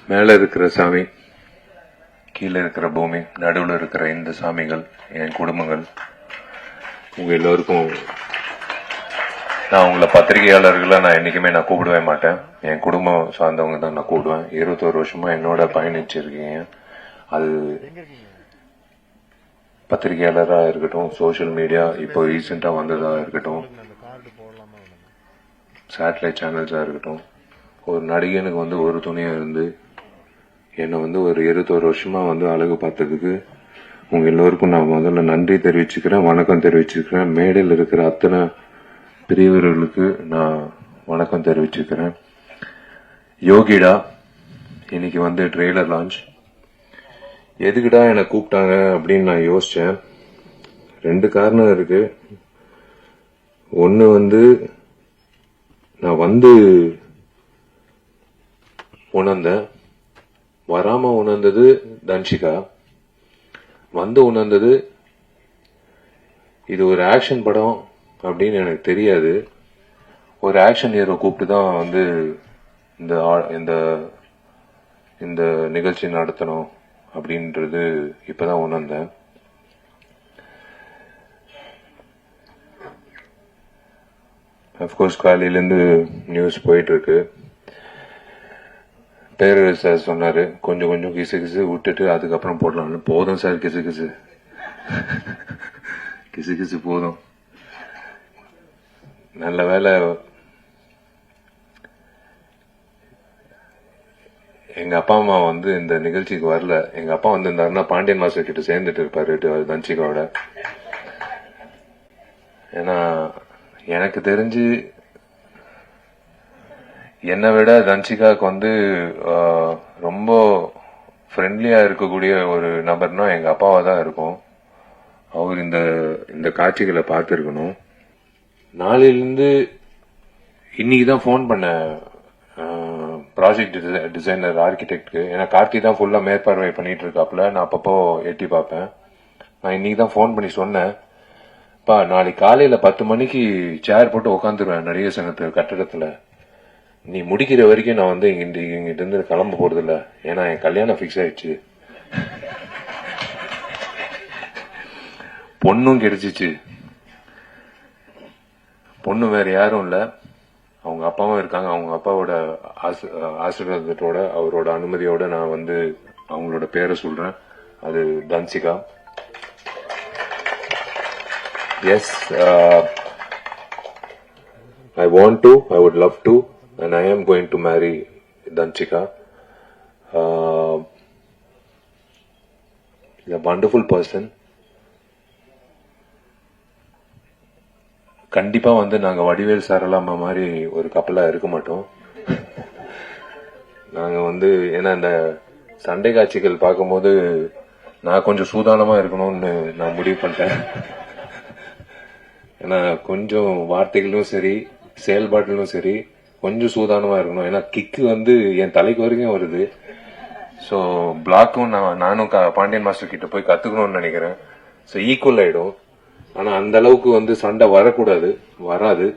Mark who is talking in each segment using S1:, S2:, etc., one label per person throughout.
S1: மேல இருக்கிற சாமி, கீழே இருக்கிற பூமி, நடுவில் இருக்கிற இந்த சாமிகள், என் குடும்பங்கள், உங்க எல்லோருக்கும் நான் உங்களை பத்திரிகையாளர்களை நான் என்னைக்குமே நான் கூப்பிடவே மாட்டேன். என் குடும்பம் சார்ந்தவங்க தான் நான் கூப்பிடுவேன். 21 வருஷமா என்னோட பயணிச்சிருக்கீங்க. அது பத்திரிகையாளரா இருக்கட்டும், சோசியல் மீடியா இப்போ ரீசெண்டா வந்ததா இருக்கட்டும், சேட்டலைட் சேனல்ஸா இருக்கட்டும், ஒரு நடிகனுக்கு வந்து ஒரு துணியா இருந்து என்னை வந்து ஒரு 21 வருஷமா வந்து அழகு பார்த்ததுக்கு உங்க எல்லோருக்கும் நான் முதல்ல நன்றி தெரிவிச்சுக்கிறேன், வணக்கம் தெரிவிச்சுக்கிறேன். மேடையில் இருக்கிற அத்தனை பெரியவர்களுக்கு நான் வணக்கம் தெரிவிச்சுக்கிறேன். யோகிடா இன்னைக்கு வந்து ட்ரெய்லர் லான்ச். எதுக்குடா என்னை கூப்பிட்டாங்க அப்படின்னு நான் யோசிச்சேன். 2 காரணம் இருக்கு. ஒன்னு வந்து நான் வந்து உணர்ந்தேன், வராம உணர்ந்தது தன்ஷிகா, வந்து உணர்ந்தது இது ஒரு ஆக்ஷன் படம் அப்படின்னு எனக்கு தெரியாது. ஒரு ஆக்ஷன் ஹீரோ கூப்பிட்டு தான் வந்து இந்த இந்த நிகழ்ச்சி நடத்தணும் அப்படின்றது இப்பதான் உணர்ந்தேன். அப்கோர்ஸ் காலையிலேருந்து நியூஸ் போயிட்டு இருக்கு. பேரரசு சார் சொன்னாரு கொஞ்சம் கொஞ்சம் கிசு கிசு விட்டுட்டு அதுக்கப்புறம் போடலாம்னு. போதும் சார், கிசு கிசு கிசு கிசு போதும். நல்ல வேலை எங்க அப்பா அம்மா வந்து இந்த நிகழ்ச்சிக்கு வரல. எங்க அப்பா வந்திருந்தாருன்னா பாண்டியன் மாஸ்டர் கிட்ட சேர்ந்துட்டு இருப்பாரு தன்ஷிகாவோட. ஏன்னா எனக்கு தெரிஞ்சு என்னை விட தன்ஷிகாவுக்கு வந்து ரொம்ப ஃப்ரெண்ட்லியா இருக்கக்கூடிய ஒரு நபர்னா எங்க அப்பாவா தான் இருக்கும். அவர் இந்த காட்சிகளை பார்த்துருக்கணும். நாளையிலிருந்து இன்னைக்குதான் போன் பண்ண ப்ராஜெக்ட் டிசைனர் ஆர்கிடெக்ட்க்கு. ஏன்னா கார்த்தி தான் ஃபுல்லா மேற்பார்வை பண்ணிட்டு இருக்காப்ல, நான் அப்பப்போ எட்டி பார்ப்பேன். நான் இன்னைக்கு தான் போன் பண்ணி சொன்னேன், பா நாளைக்கு காலையில 10 மணிக்கு சேர் போட்டு உட்காந்துருவேன் நடிகர் சங்கத்து கட்டடத்துல. நீ முடிக்கிற வரைக்கும் நான் வந்து இங்கிட்ட இருந்து கிளம்ப போறது இல்ல, ஏன்னா என் கல்யாணம் பிக்ஸ் ஆயிடுச்சு, பொண்ணும் கிடைச்சிச்சு. பொண்ணு வேற யாரும் இல்ல, அவங்க அப்பாவும் இருக்காங்க. அவங்க அப்பாவோட ஆசீர்வாதத்தோட அவரோட அனுமதியோட நான் வந்து அவங்களோட பேரை சொல்றேன். அது Dhanshika. Yes, I want to, I would love to, and I am going to marry Danchika. He's a wonderful person. கண்டிப்பா வந்து நாங்க வடிவேல் சாரலாமா மாதிரி ஒரு கப்பலா இருக்க மாட்டோம். நாங்க வந்து ஏன்னா இந்த சண்டை காட்சிகள் பார்க்கும்போது நான் கொஞ்சம் சூதானமா இருக்கணும்னு நான் முடிவு பண்ணிட்டேன். ஏன்னா கொஞ்சம் வார்த்தைகளும் சரி செயல்பாட்டிலும் சரி கொஞ்சம் சூதானமா இருக்கணும். ஏன்னா கிக்கு வந்து என் தலைக்கு வரைக்கும் வருது. ஸோ பிளாக்கும் நானும் பாண்டியன் மாஸ்டர் கிட்ட போய் கத்துக்கணும்னு நினைக்கிறேன். ஸோ ஈக்குவல் ஆயிடும். ஆனா அந்த அளவுக்கு வந்து சண்டை வரக்கூடாது, வராது.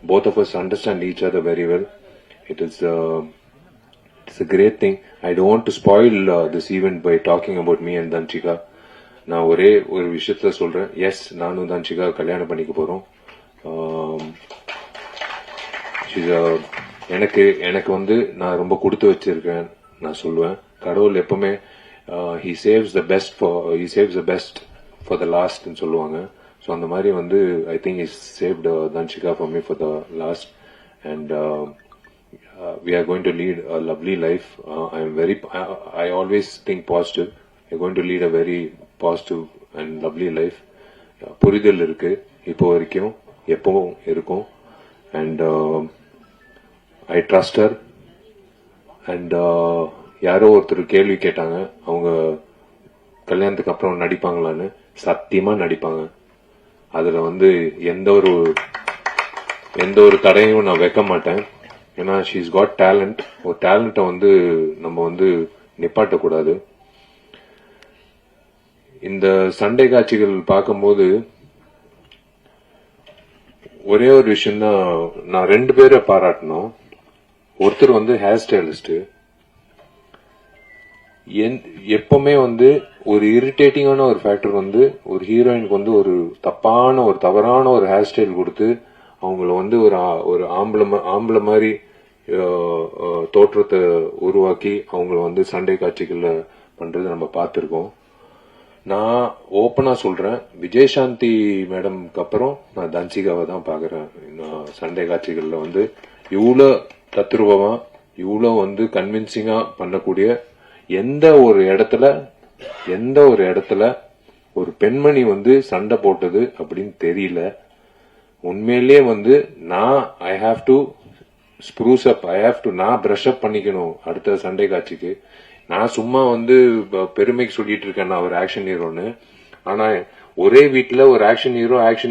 S1: both of us understand each other very well. It's a great thing. I don't want to spoil this event by talking about me and Danchika. நான் ஒரே ஒரு விஷயத்துல சொல்றேன், எஸ் நானும் தன்ஷிகா கல்யாணம் பண்ணிக்க போறோம். எனக்கு வந்து நான் ரொம்ப கொடுத்து வச்சிருக்கேன் நான் சொல்லுவேன். கடவுள் எப்பவுமே he saves the best for the last ன்னு சொல்லுவாங்க. ஸோ அந்த மாதிரி வந்து I think he saved Danshika for me for the last, and we are going to lead a lovely life. I always think positive. We're going to lead a very positive and lovely life. புரிதல் இருக்கு இப்போ வரைக்கும், எப்பவும் இருக்கும். And I trust her. And யாரோ ஒருத்தர் கேள்வி கேட்டாங்க, அவங்க கல்யாணத்துக்கு அப்புறம் நடிப்பாங்களான்னு. சத்தியமா நடிப்பாங்க. அதுல வந்து எந்த ஒரு தடையும் நான் வைக்க மாட்டேன். ஏன்னா ஷீஸ் காட் டேலண்ட். ஒரு டேலண்ட்டை வந்து நம்ம வந்து நிப்பாட்டக்கூடாது. இந்த சண்டை காட்சிகள் பார்க்கும்போது ஒரே ஒரு விஷயம் தான், நான் 2 பேரை பாராட்டணும். ஒருத்தர் வந்து ஹேர் ஸ்டைலிஸ்ட், எப்பவுமே வந்து ஒரு இரிட்டேட்டிங்கான ஒரு ஃபேக்டர் வந்து ஒரு ஹீரோயினுக்கு வந்து ஒரு தவறான ஒரு ஹேர் ஸ்டைல் கொடுத்து அவங்கள வந்து ஒரு ஆம்பளை மாதிரி தோற்றத்தை உருவாக்கி அவங்கள வந்து சண்டை காட்சிகள்ல பண்றது நம்ம பார்த்திருக்கோம். நான் ஓப்பனா சொல்றேன், விஜயசாந்தி மேடம்க்கு அப்புறம் நான் தன்சிகாவை தான் பாக்குறேன். சண்டை காட்சிகள்ல வந்து இவ்வளவு தத்ரூபமா இவ்வளவு வந்து கன்வின்சிங்கா பண்ணக்கூடிய எந்த ஒரு இடத்துல ஒரு பெண்மணி வந்து சண்டை போட்டது அப்படின்னு தெரியல. உண்மையிலேயே வந்து ஐ ஹாவ் டு ஸ்ப்ரூஸ் அப், நான் பிரஷ் அப் பண்ணிக்கணும் அடுத்த சண்டை காட்சிக்கு. நான் சும்மா வந்து பெருமைக்கு சொல்லிட்டு இருக்கேன் நான் ஒரு ஆக்ஷன் ஹீரோன்னு. ஆனா ஒரே வீட்டுல ஒரு ஆக்ஷன்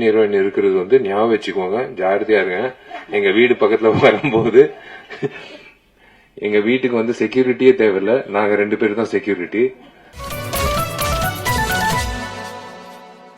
S1: ஹீரோயின் இருக்கிறது வந்து ஞாபகம் வச்சுக்கோங்க, ஜாகிரதையா இருங்க. எங்க வீடு பக்கத்துல வரும்போது எங்க வீட்டுக்கு வந்து செக்யூரிட்டியே தேவையில்ல, நாங்க 2 பேரும் தான் செக்யூரிட்டி.